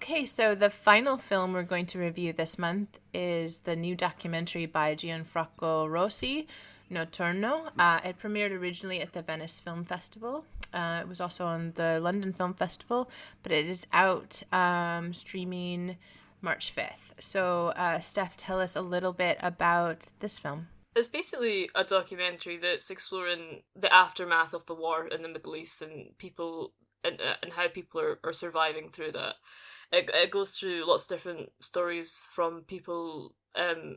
Okay, so the final film we're going to review this month is the new documentary by Gianfranco Rossi, Nottorno. It premiered originally at the Venice Film Festival. It was also on the London Film Festival, but it is out streaming March 5th. So, Steph, tell us a little bit about this film. It's basically a documentary that's exploring the aftermath of the war in the Middle East and people and how people are surviving through that. It goes through lots of different stories from people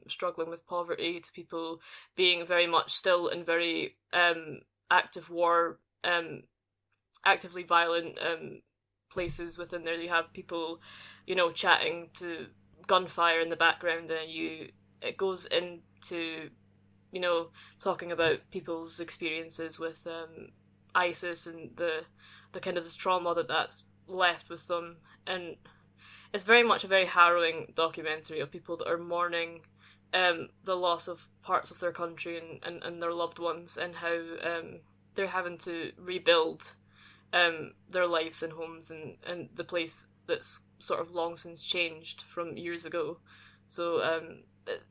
struggling with poverty to people being very much still in very active war, actively violent places within there. You have people, chatting to gunfire in the background, and it goes into talking about people's experiences with ISIS and the kind of the trauma that's left with them. And it's very much a very harrowing documentary of people that are mourning the loss of parts of their country and their loved ones, and how they're having to rebuild their lives and homes and the place that's sort of long since changed from years ago. So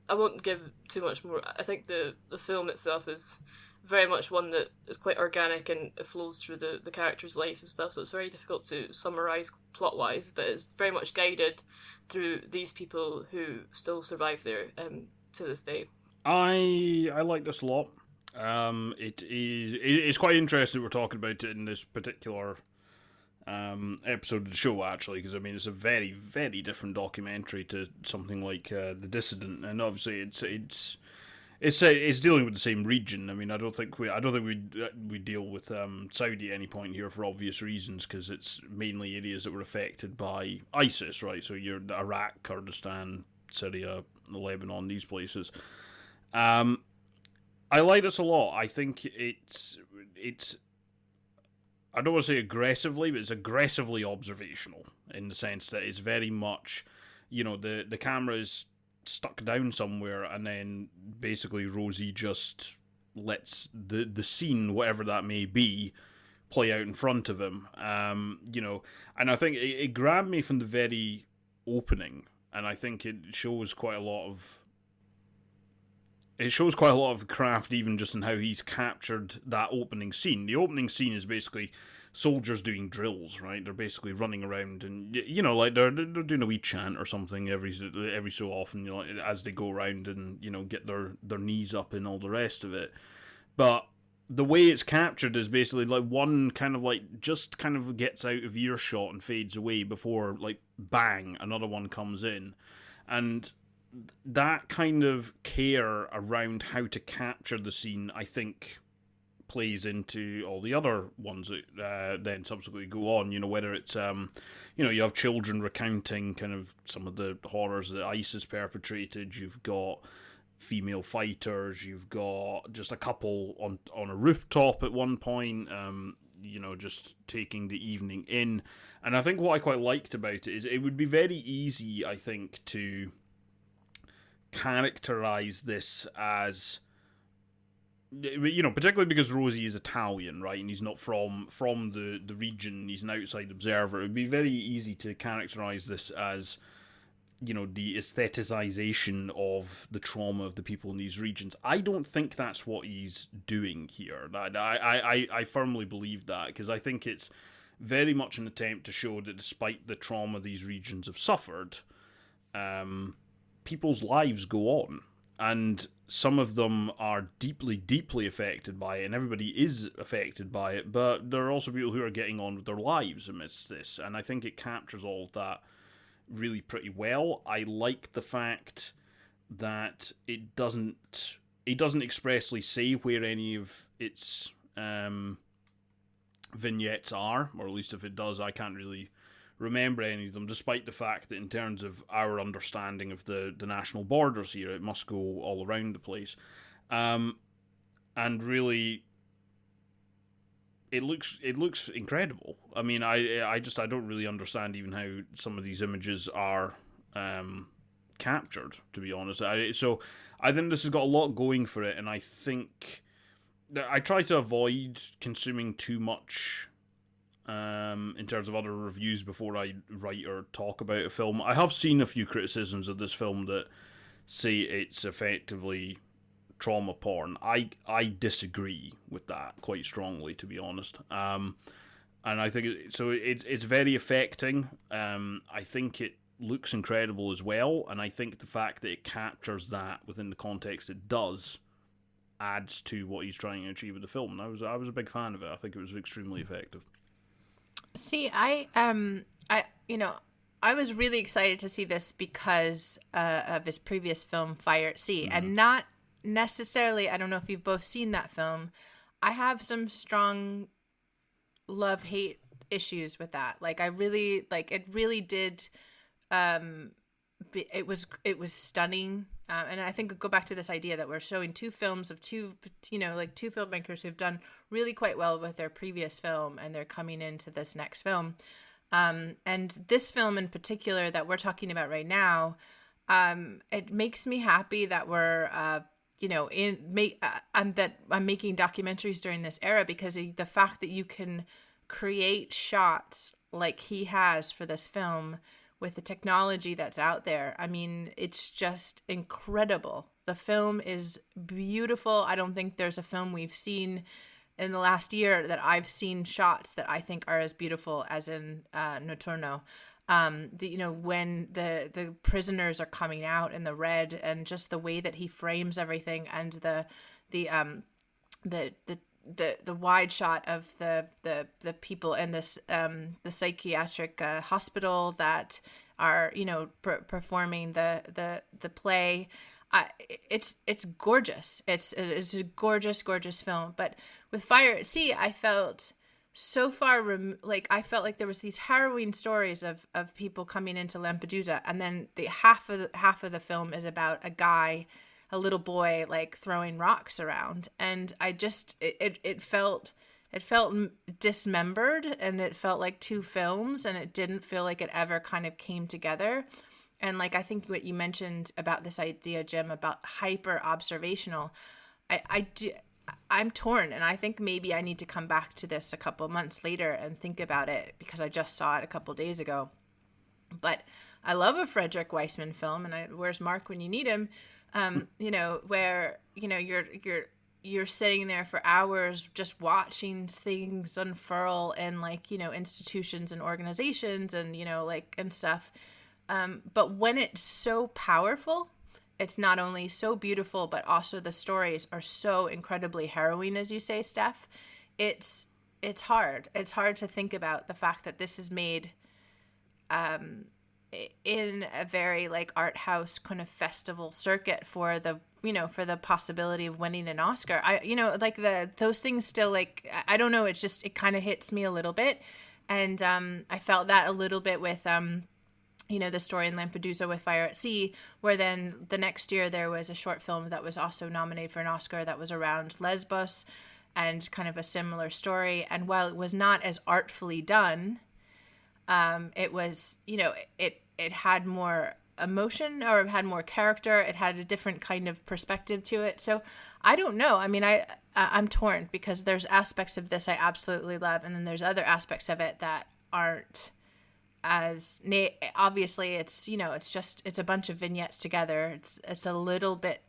I won't give too much more. I think the film itself is very much one that is quite organic and it flows through the characters' lives and stuff, so it's very difficult to summarise plot-wise, but it's very much guided through these people who still survive there to this day. I like this a lot. It's quite interesting we're talking about it in this particular episode of the show, actually, because I mean it's a very, very different documentary to something like The Dissident, and obviously it's dealing with the same region. I mean, I don't think we deal with Saudi at any point here for obvious reasons, because it's mainly areas that were affected by ISIS, right? So you're Iraq, Kurdistan, Syria, Lebanon, these places. I like this a lot. I think it's I don't want to say aggressively, but it's aggressively observational in the sense that it's very much, the camera is stuck down somewhere, and then basically Rosie just lets the scene, whatever that may be, play out in front of him. And I think it grabbed me from the very opening, and I think it shows quite a lot of craft, even just in how he's captured that opening scene. The opening scene is basically soldiers doing drills, right? They're basically running around, and like they're doing a wee chant or something every so often, as they go around and get their knees up and all the rest of it. But the way it's captured is basically like one kind of like just kind of gets out of earshot and fades away before like bang, another one comes in, and that kind of care around how to capture the scene, I think, plays into all the other ones that then subsequently go on. Whether it's you have children recounting kind of some of the horrors that ISIS perpetrated. You've got female fighters. You've got just a couple on a rooftop at one point. Just taking the evening in. And I think what I quite liked about it is it would be very easy, I think, to characterize this as, particularly because Rosie is Italian, right, and he's not from the region, he's an outside observer. It would be very easy to characterize this as, the aestheticization of the trauma of the people in these regions. I don't think that's what he's doing here. I firmly believe that, because I think it's very much an attempt to show that despite the trauma these regions have suffered, people's lives go on, and some of them are deeply, deeply affected by it, and everybody is affected by it, but there are also people who are getting on with their lives amidst this, and I think it captures all of that really pretty well. I like the fact that it doesn't expressly say where any of its vignettes are, or at least if it does, I can't really remember any of them, despite the fact that in terms of our understanding of the national borders here, it must go all around the place. And really, it looks incredible. I mean, I don't really understand even how some of these images are captured, to be honest. So I think this has got a lot going for it, and I think that I try to avoid consuming too much in terms of other reviews before I write or talk about a film. I have seen a few criticisms of this film that say it's effectively trauma porn. I disagree with that quite strongly, to be honest. And I think it's very affecting. I think it looks incredible as well, and I think the fact that it captures that within the context it does adds to what he's trying to achieve with the film. And I was a big fan of it. I think it was extremely effective. See, I was really excited to see this because of his previous film, Fire at Sea, and not necessarily, I don't know if you've both seen that film. I have some strong love-hate issues with that. Like, it really did, it was stunning. And I think go back to this idea that we're showing two films of two filmmakers who've done really quite well with their previous film, and they're coming into this next film. And this film in particular that we're talking about right now, it makes me happy that we're, that I'm making documentaries during this era, because the fact that you can create shots like he has for this film with the technology that's out there. I mean, it's just incredible. The film is beautiful. I don't think there's a film we've seen in the last year that I've seen shots that I think are as beautiful as in Nottorno. When the prisoners are coming out in the red, and just the way that he frames everything, and the wide shot of the people in this the psychiatric hospital that are performing the play. It's gorgeous. It's a gorgeous film. But with Fire at Sea, I felt so far I felt like there was these harrowing stories of people coming into Lampedusa, and then the half of the film is about a little boy, like, throwing rocks around, and I just it felt dismembered, and it felt like two films, and it didn't feel like it ever kind of came together. And like, I think what you mentioned about this idea, Jim, about hyper observational, I'm torn, and I think maybe I need to come back to this a couple months later and think about it, because I just saw it a couple days ago. But I love a Frederick Weissman film, and where's Mark when you need him? Where you're sitting there for hours just watching things unfurl in, like, institutions and organizations and and stuff. But when it's so powerful, it's not only so beautiful, but also the stories are so incredibly harrowing, as you say, Steph. It's hard. It's hard to think about the fact that this is made in a very, like, art house kind of festival circuit for the possibility of winning an Oscar. Those things still, like, I don't know, it's just, it kind of hits me a little bit. And I felt that a little bit with the story in Lampedusa with Fire at Sea, where then the next year there was a short film that was also nominated for an Oscar that was around Lesbos, and kind of a similar story. And while it was not as artfully done, it was, it had more emotion, or it had more character. It had a different kind of perspective to it. So I don't know. I mean, I'm torn, because there's aspects of this I absolutely love, and then there's other aspects of it that aren't as obviously. It's it's a bunch of vignettes together. It's a little bit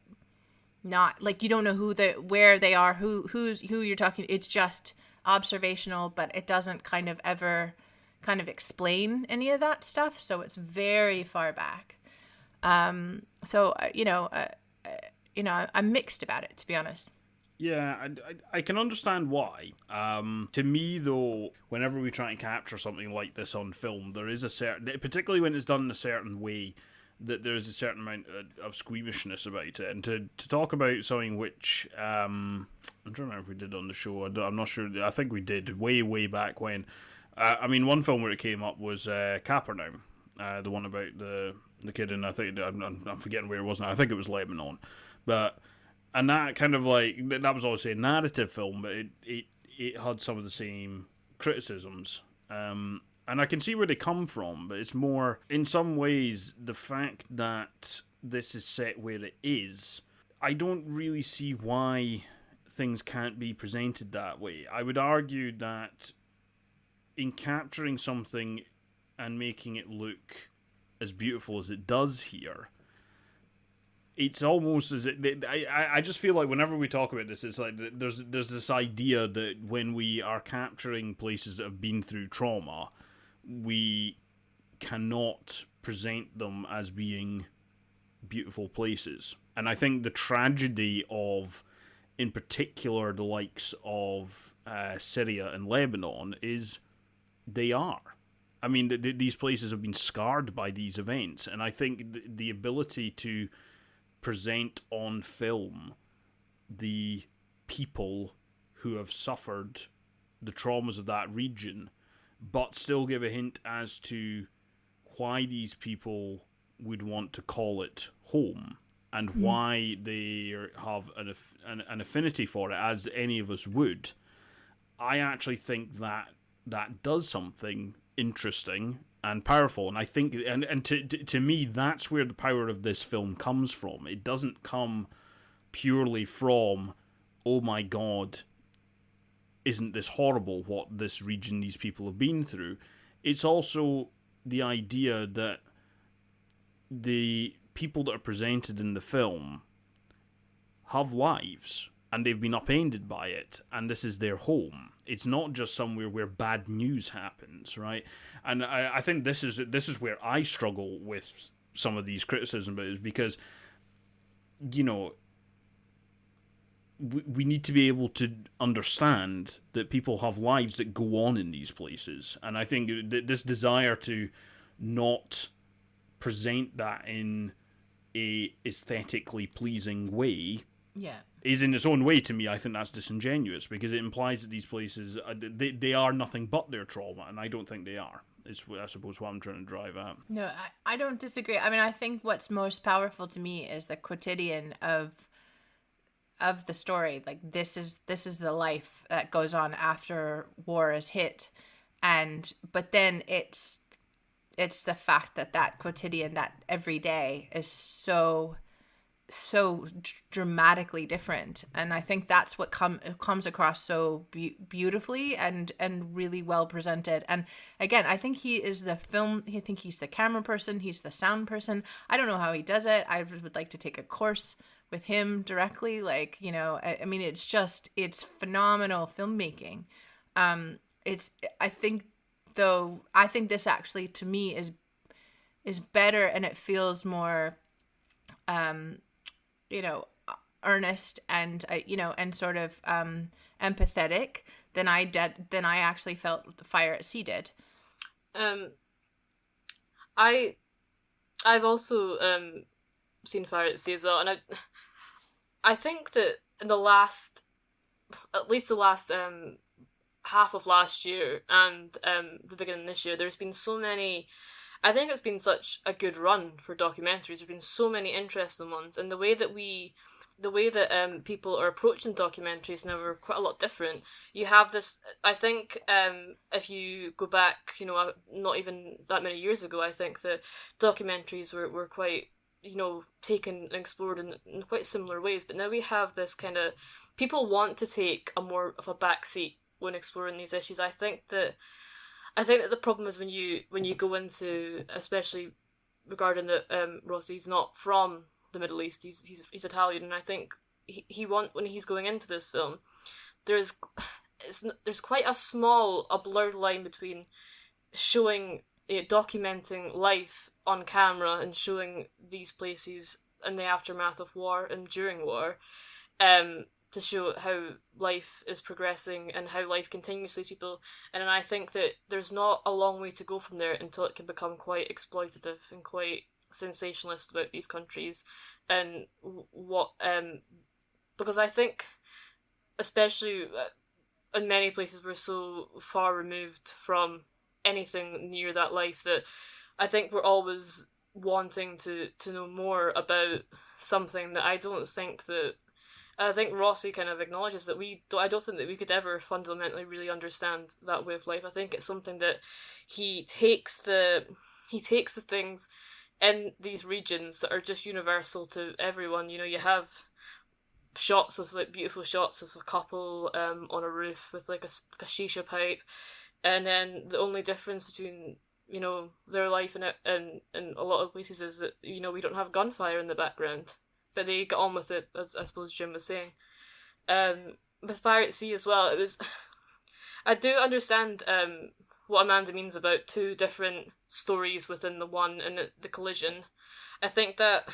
not like, you don't know where they are, who you're talking. It's just observational, but it doesn't kind of ever kind of explain any of that stuff. So it's very far back. I'm mixed about it, to be honest. Yeah, I can understand why. To me, though, whenever we try and capture something like this on film, there is a certain, particularly when it's done in a certain way, that there is a certain amount of squeamishness about it. And to talk about something which, I'm trying to remember if we did on the show, I'm not sure, I think we did way back when. One film where it came up was Capernaum, the one about the kid in, I think, I'm forgetting where it was now, I think it was Lebanon. And that kind of, like, that was obviously a narrative film, but it had some of the same criticisms. And I can see where they come from, but it's more, in some ways, the fact that this is set where it is, I don't really see why things can't be presented that way. I would argue that in capturing something and making it look as beautiful as it does here, it's almost as I just feel like whenever we talk about this, it's like there's this idea that when we are capturing places that have been through trauma, we cannot present them as being beautiful places. And I think the tragedy of, in particular, the likes of Syria and Lebanon is they are. I mean, these places have been scarred by these events, and I think the ability to present on film the people who have suffered the traumas of that region, but still give a hint as to why these people would want to call it home, and why they have an affinity for it, as any of us would. I actually think that does something interesting and powerful, and I think, and to me, that's where the power of this film comes from. It doesn't come purely from, oh my god, isn't this horrible what this region, these people have been through. It's also the idea that the people that are presented in the film have lives, and they've been upended by it, and this is their home. It's not just somewhere where bad news happens, right? And I think this is where I struggle with some of these criticisms, is because, you know, we need to be able to understand that people have lives that go on in these places. And I think this desire to not present that in a aesthetically pleasing way is in its own way, to me, I think that's disingenuous, because it implies that these places, they are nothing but their trauma, and I don't think they are. It's, I suppose, what I'm trying to drive at. No, I don't disagree. I mean, I think what's most powerful to me is the quotidian of the story. Like, this is the life that goes on after war is hit, but then it's the fact that quotidian, that every day, is so dramatically different, and I think that's what comes across so beautifully and really well presented. And again, I think he is the film. I think he's the camera person. He's the sound person. I don't know how he does it. I would like to take a course with him directly. Like, you know, I mean, it's phenomenal filmmaking. I think this actually, to me, is better, and it feels more you know, earnest and and sort of empathetic than I actually felt the Fire at Sea did. I've also seen Fire at Sea as well, and I think that in at least the last half of last year and the beginning of this year, there's been so many. I think it's been such a good run for documentaries. There's been so many interesting ones, and the way that people are approaching documentaries now are quite a lot different. You have this, I think, if you go back, you know, not even that many years ago, I think that documentaries were quite, you know, taken and explored in quite similar ways. But now we have this kind of, people want to take a more of a back seat when exploring these issues. I think that the problem is when you go into, especially regarding that Rossi's not from the Middle East, he's Italian, and I think when he's going into this film, there's quite a blurred line between showing, documenting life on camera and showing these places in the aftermath of war and during war, to show how life is progressing and how life continues to these people. And I think that there's not a long way to go from there until it can become quite exploitative and quite sensationalist about these countries. And because I think, especially in many places, we're so far removed from anything near that life that I think we're always wanting to know more about something that I think Rossi kind of acknowledges that I don't think that we could ever fundamentally really understand that way of life. I think it's something that he takes the things in these regions that are just universal to everyone. You know, you have shots of, like, beautiful shots of a couple on a roof with like a shisha pipe. and then the only difference between their life and in a lot of places is that we don't have gunfire in the background, but they get on with it, as I suppose Jim was saying. With Fire at Sea as well, it was. I do understand what Amanda means about two different stories within the one and the collision. I think that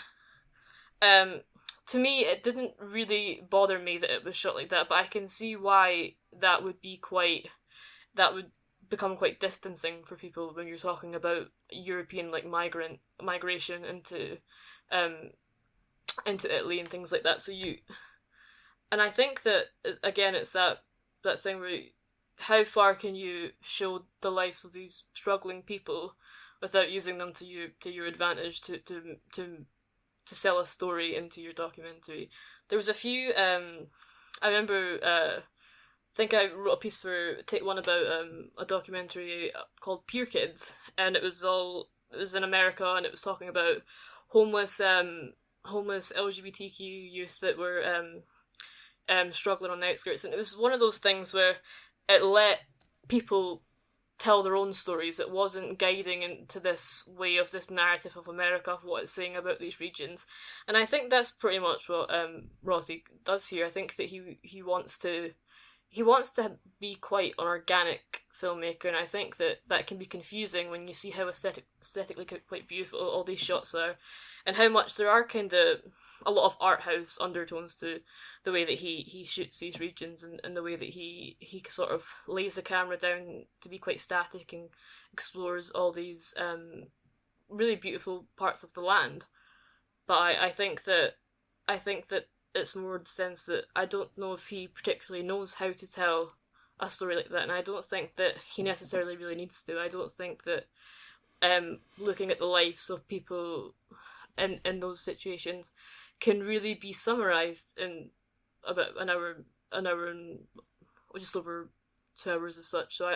to me it didn't really bother me that it was shot like that, but I can see why that would become quite distancing for people when you're talking about European migration into Italy and things like that. And I think that again it's that thing where how far can you show the lives of these struggling people without using them to your advantage to sell a story into your documentary. There was a few I remember I think I wrote a piece for Take One about a documentary called Peer Kids, and it was in America, and it was talking about homeless LGBTQ youth that were struggling on the outskirts, and it was one of those things where it let people tell their own stories. It wasn't guiding into this way of this narrative of America, of what it's saying about these regions. And I think that's pretty much what Rossi does here. I think that he wants to be quite an organic filmmaker, and I think that can be confusing when you see how aesthetically quite beautiful all these shots are, and how much there are kind of a lot of art house undertones to the way that he shoots these regions, and the way that he sort of lays the camera down to be quite static and explores all these really beautiful parts of the land. But I think that it's more the sense that I don't know if he particularly knows how to tell a story like that, and I don't think that he necessarily really needs to. I don't think that looking at the lives of people in those situations can really be summarised in about an hour and just over 2 hours as such. So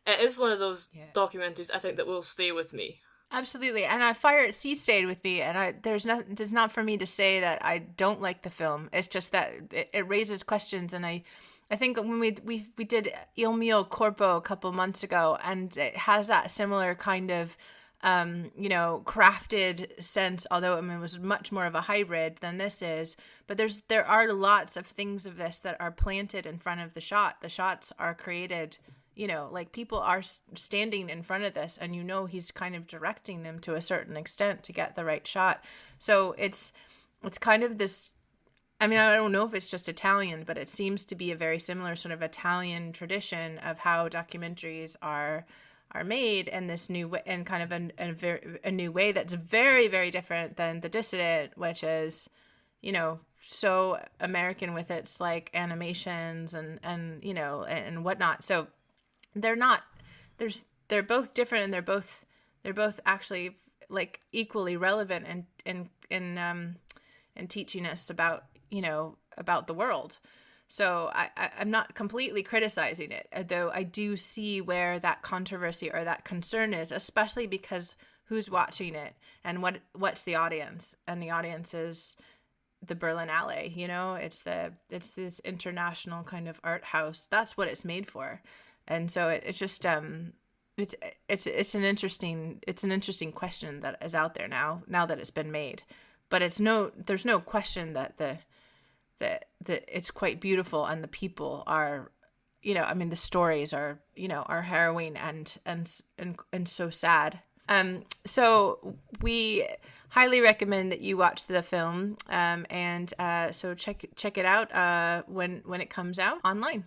it is one of those documentaries I think that will stay with me. Absolutely, and Fire at Sea stayed with me, and there's not for me to say that I don't like the film. It's just that it raises questions, and I think when we did Il Mio Corpo a couple months ago, and it has that similar kind of crafted sense, although it was much more of a hybrid than this is. But there are lots of things of this that are planted in front of the shot. The shots are created. People are standing in front of this, and he's kind of directing them to a certain extent to get the right shot. So it's kind of this, I don't know if it's just Italian, but it seems to be a very similar sort of Italian tradition of how documentaries are made in this new way, and kind of a new way that's very, very different than The Dissident, which is, so American with its animations and whatnot. So they're both different, and they're both actually equally relevant in teaching us about the world. So I'm not completely criticizing it, though I do see where that controversy or that concern is, especially because who's watching it and what's the audience, and the audience is the Berlinale. It's this international kind of art house. That's what it's made for. And so it's just it's an interesting question that is out there now that it's been made, but there's no question that it's quite beautiful, and the people are, the stories are are harrowing and so sad. So we highly recommend that you watch the film, and so check it out when it comes out online.